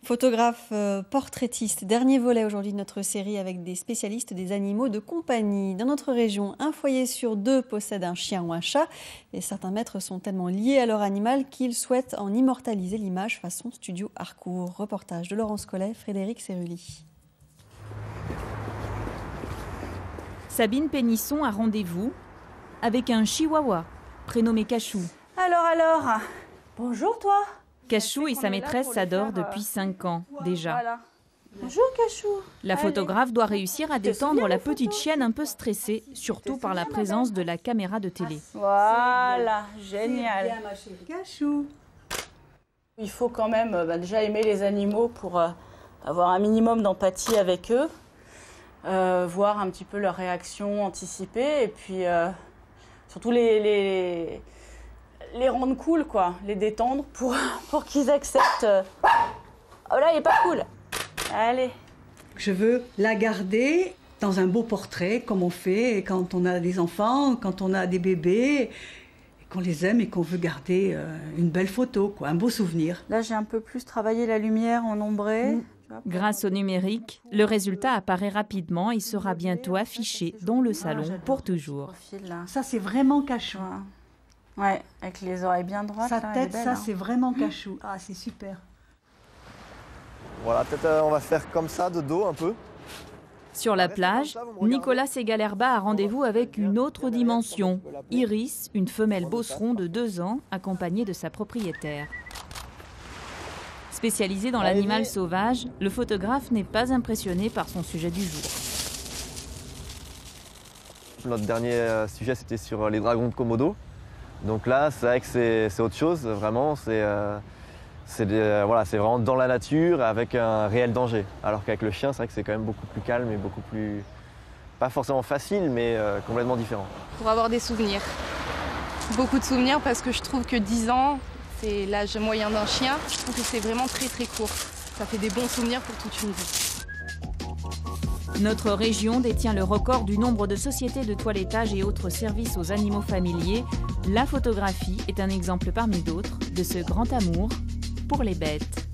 Photographe portraitiste, dernier volet aujourd'hui de notre série avec des spécialistes des animaux de compagnie. Dans notre région, un foyer sur deux possède un chien ou un chat et certains maîtres sont tellement liés à leur animal qu'ils souhaitent en immortaliser l'image façon studio Harcourt. Reportage de Laurence Collet, Frédéric Cerulli. Sabine Pénisson a rendez-vous avec un chihuahua prénommé Cachou. Alors, bonjour toi. Cachou et sa maîtresse s'adorent depuis 5 ans déjà. Voilà. Bonjour Cachou. La photographe doit réussir à détendre la petite chienne un peu stressée, surtout par la présence de la caméra de télé. Voilà, génial. Bien, ma chérie. Cachou. Il faut quand même déjà aimer les animaux pour avoir un minimum d'empathie avec eux, voir un petit peu leurs réactions anticipées et puis surtout les rendre cool, quoi, les détendre pour qu'ils acceptent. Oh là, il est pas cool. Allez. Je veux la garder dans un beau portrait, comme on fait quand on a des enfants, quand on a des bébés, et qu'on les aime et qu'on veut garder une belle photo, quoi, un beau souvenir. Là, j'ai un peu plus travaillé la lumière en ombré. Grâce au numérique, le résultat apparaît rapidement et sera bientôt affiché dans le salon pour toujours. Ça, c'est vraiment Cachou. Ouais, avec les oreilles bien droites. Sa là, tête, belle, ça, c'est vraiment Cachou. Ah, c'est super. Voilà, peut-être on va faire comme ça, de dos un peu. Sur la plage, Nicolas Segalerba a rendez-vous avec une autre dimension. Iris, une femelle beauceron de 2 ans, accompagnée de sa propriétaire. Spécialisé dans l'animal sauvage, le photographe n'est pas impressionné par son sujet du jour. Notre dernier sujet, c'était sur les dragons de Komodo. Donc là, c'est vrai que c'est autre chose, vraiment. C'est vraiment dans la nature avec un réel danger. Alors qu'avec le chien, c'est vrai que c'est quand même beaucoup plus calme et beaucoup plus, pas forcément facile, mais complètement différent. Pour avoir des souvenirs. Beaucoup de souvenirs parce que je trouve que 10 ans, c'est l'âge moyen d'un chien. Je trouve que c'est vraiment très très court. Ça fait des bons souvenirs pour toute une vie. Notre région détient le record du nombre de sociétés de toilettage et autres services aux animaux familiers. La photographie est un exemple parmi d'autres de ce grand amour pour les bêtes.